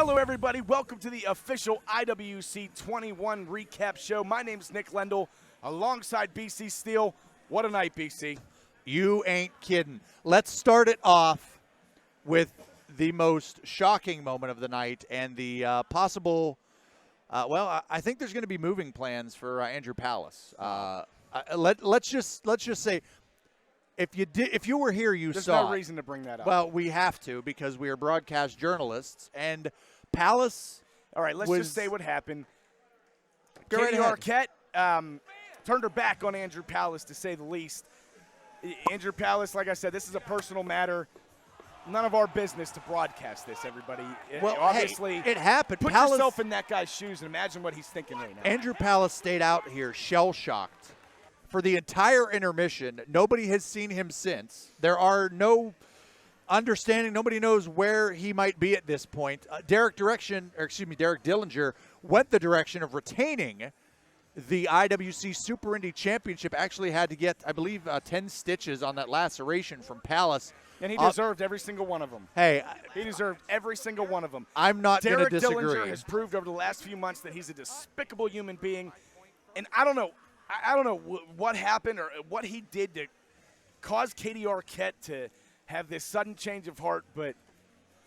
Hello, everybody. Welcome to the official IWC 21 Recap show. My name's Nick Lendl, alongside BC Steele. What a night, BC. You ain't kidding. Let's start it off with the most shocking moment of the night and the possible. I think there's going to be moving plans for Andrew Palace. Let's just say, if you were here, There's saw. no reason to bring that up. Well, we have to because we are broadcast journalists, and Palace. All right, let's just say what happened. Go right Katie ahead. Arquette turned her back on Andrew Palace, to say the least. Andrew Palace, like I said, this is a personal matter. None of our business to broadcast this, everybody. Well, obviously, it happened. Put Palace, yourself in that guy's shoes and imagine what he's thinking right now. Andrew Palace stayed out here shell-shocked for the entire intermission. Nobody has seen him since. There are no understanding. Nobody knows where he might be at this point. Derek Dillinger went the direction of retaining the IWC Super Indy Championship. Actually had to get, I believe, 10 stitches on that laceration from Palace. And he deserved every single one of them. Hey. He deserved every single one of them. I'm not going to disagree. Derek Dillinger has proved over the last few months that he's a despicable human being. And I don't know what happened or what he did to cause Katie Arquette to have this sudden change of heart, but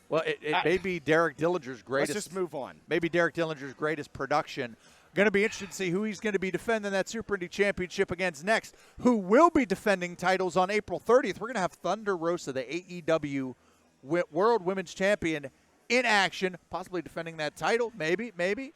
well, it may be Derek Dillinger's greatest. Let's just move on. Maybe Derek Dillinger's greatest production. Going to be interested to see who he's going to be defending that Super Indy Championship against next. Who will be defending titles on April 30th? We're going to have Thunder Rosa, the AEW World Women's Champion, in action, possibly defending that title. Maybe. Maybe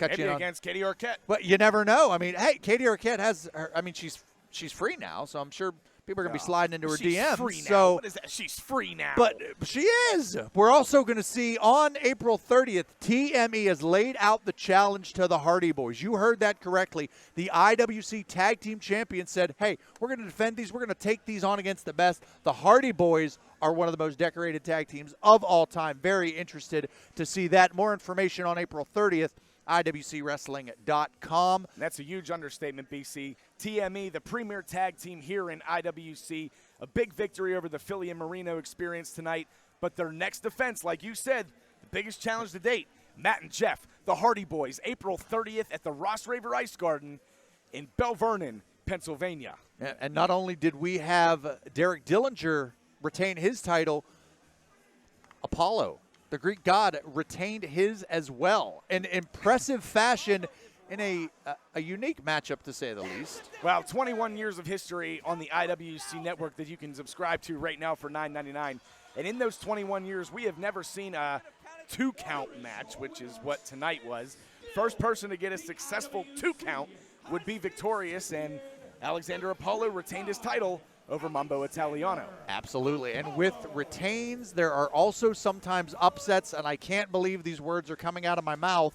against Katie Arquette. But you never know. I mean, hey, Katie Arquette has her. I mean, she's free now, so I'm sure people are going to be sliding into her DMs. Free now. So, what is that? She's free now. But she is. We're also going to see on April 30th, TME has laid out the challenge to the Hardy Boys. You heard that correctly. The IWC Tag Team Champions said, hey, we're going to defend these. We're going to take these on against the best. The Hardy Boys are one of the most decorated tag teams of all time. Very interested to see that. More information on April 30th. IWCWrestling.com. That's a huge understatement, BC. TME, the premier tag team here in IWC, a big victory over the Philly and Marino experience tonight. But their next defense, like you said, the biggest challenge to date, Matt and Jeff, the Hardy Boys, April 30th at the Ross Raver Ice Garden in Bell Vernon, Pennsylvania. And not only did we have Derek Dillinger retain his title, Apollo, the Greek god, retained his as well. In impressive fashion in a unique matchup, to say the least. Well, 21 years of history on the IWC network that you can subscribe to right now for $9.99. And in those 21 years, we have never seen a 2-count match, which is what tonight was. First person to get a successful 2-count would be victorious, and Alexander Apollo retained his title over Mambo Italiano. Absolutely. And with retains, there are also sometimes upsets, and I can't believe these words are coming out of my mouth.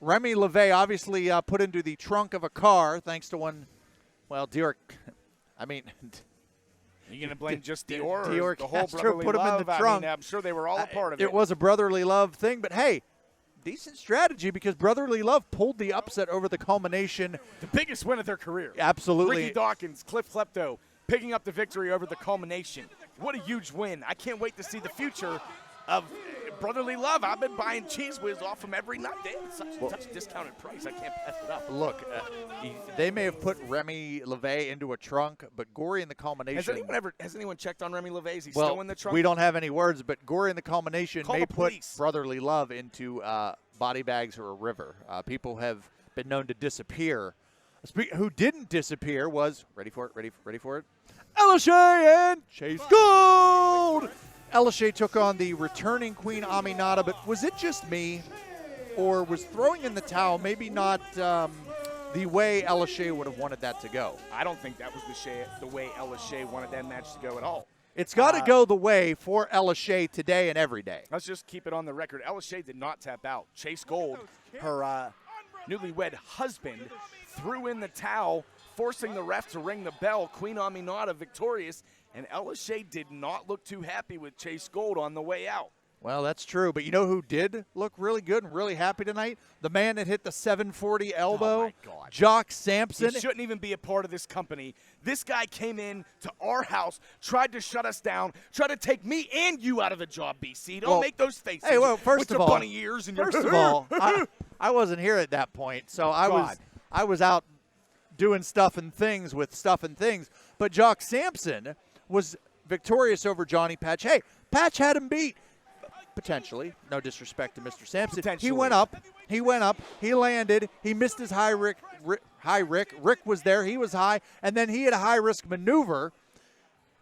Remy LeVay obviously put into the trunk of a car thanks to one, well, Dior, I mean. Are you going to blame just Dior Dior or the whole Castro brotherly put him love? in the trunk. I mean, I'm sure they were all a part of it. It was a brotherly love thing, but hey, decent strategy because Brotherly Love pulled the upset over the culmination. The biggest win of their career. Absolutely. Ricky Dawkins, Cliff Klepto, picking up the victory over the culmination. What a huge win. I can't wait to see the future of Brotherly Love. I've been buying Cheese Whiz off them every night. They have such a discounted price. I can't pass it up. Look, they may have put Remy LeVay into a trunk, but Gory in the culmination. Has anyone checked on Remy LeVay? Is he still in the trunk? We don't have any words, but Gory in the culmination Call may the put police. Brotherly Love into body bags or a river. People have been known to disappear. Who didn't disappear was, ready for it, Elishay and Chase Gold! Elishay took on the returning Queen Aminata, but was it just me, or was throwing in the towel maybe not the way Elishay would have wanted that to go? I don't think that was the way Elishay wanted that match to go at all. It's got to go the way for Elishay today and every day. Let's just keep it on the record. Elishay did not tap out. Chase Gold, her newlywed husband, threw in the towel, forcing the ref to ring the bell. Queen Aminata victorious, and Elishay did not look too happy with Chase Gold on the way out. Well, that's true. But you know who did look really good and really happy tonight? The man that hit the 740 elbow, Oh, my God. Jock Sampson. He shouldn't even be a part of this company. This guy came in to our house, tried to shut us down, tried to take me and you out of the job, BC. Don't make those faces. Hey, well, first with of your all, bunny ears and first your of all, I wasn't here at that point, so I was out doing stuff and things with stuff and things. But Jock Sampson was victorious over Johnny Patch. Hey, Patch had him beat. Potentially. No disrespect to Mr. Sampson. He went up. He landed. He missed his high Rick. Rick was there. He was high. And then he had a high-risk maneuver.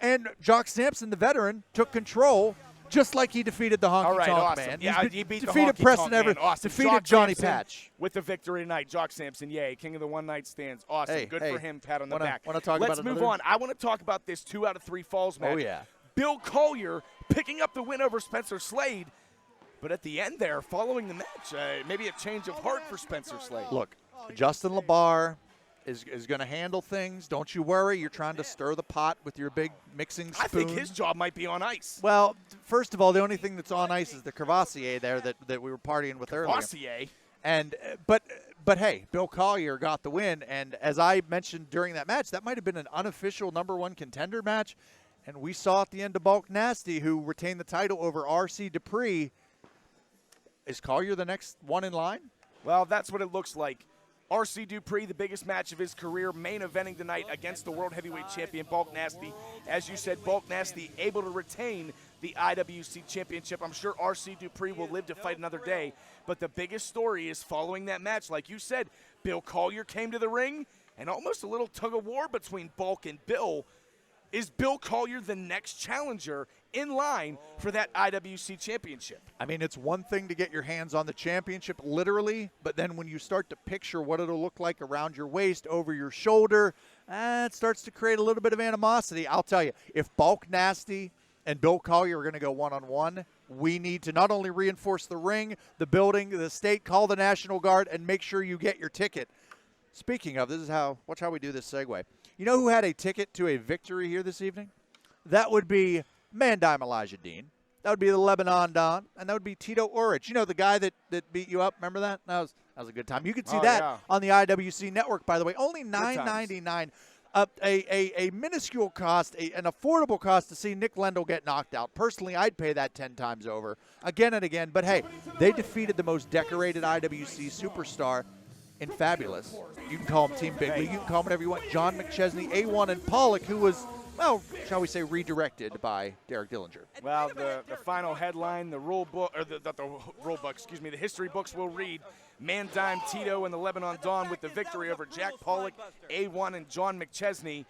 And Jock Sampson, the veteran, took control just like he defeated the Honky Tonk awesome. Man. Yeah, he beat defeated the Preston Honky Everett. Tonk Man. Awesome. Defeated Jock Johnny Sampson Patch. with the victory tonight. Jock Sampson, yay. King of the one-night stands. Awesome. Good for him. Pat on the back. Let's move on. I want to talk about this 2 out of 3 falls match. Oh, yeah. Bill Collier picking up the win over Spencer Slade. But at the end there, following the match, maybe a change of heart for Spencer Slade. Look, Justin LaBar is going to handle things. Don't you worry. You're trying to stir the pot with your big mixing spoon. I think his job might be on ice. Well, first of all, the only thing that's on ice is the Crevassier there that we were partying with earlier. Crevassier? And but hey, Bill Collier got the win. And as I mentioned during that match, that might have been an unofficial #1 contender match. And we saw at the end of Bulk Nasty, who retained the title over R.C. Dupree. Is Collier the next one in line? Well, that's what it looks like. R.C. Dupree, the biggest match of his career, main eventing tonight against the World Heavyweight Champion, Bulk Nasty. As you said, Bulk Nasty able to retain the IWC Championship. I'm sure R.C. Dupree will live to fight another day. But the biggest story is following that match. Like you said, Bill Collier came to the ring, and almost a little tug-of-war between Bulk and Bill. Is Bill Collier the next challenger in line for that IWC Championship? I mean, it's one thing to get your hands on the championship, literally, but then when you start to picture what it'll look like around your waist, over your shoulder, it starts to create a little bit of animosity. I'll tell you, if Bulk Nasty and Bill Collier are going to go one-on-one, we need to not only reinforce the ring, the building, the state, call the National Guard, and make sure you get your ticket. Speaking of, watch how we do this segue. You know who had a ticket to a victory here this evening? That would be Mandime Elijah Dean. That would be the Lebanon Don, and that would be Tito Orich. You know, the guy that beat you up. Remember that? That was a good time. You can see that on the IWC Network, by the way. Only $9.99. A minuscule cost, an affordable cost to see Nick Lendl get knocked out. Personally, I'd pay that 10 times over again and again. But, hey, they defeated the most decorated IWC superstar in Fabulous. You can call him Team Big League. You can call him whatever you want. John McChesney, A1, and Pollock, who was, well, shall we say, redirected by Derek Dillinger. Well, the final headline, the rule book, or the rule book, excuse me, the history books will read Mandime Tito and the Lebanon Dawn with the victory over Jack Pollock, A1, and John McChesney,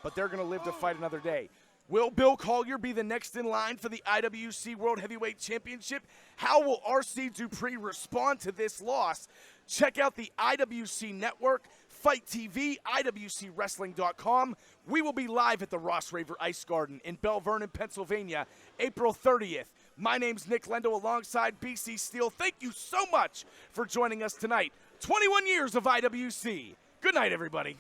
but they're going to live to fight another day. Will Bill Collier be the next in line for the IWC World Heavyweight Championship? How will R.C. Dupree respond to this loss? Check out the IWC Network, Fight TV, IWCWrestling.com. We will be live at the Ross Raver Ice Garden in Belle Vernon, Pennsylvania, April 30th. My name's Nick Lendl alongside BC Steele. Thank you so much for joining us tonight. 21 years of IWC. Good night, everybody.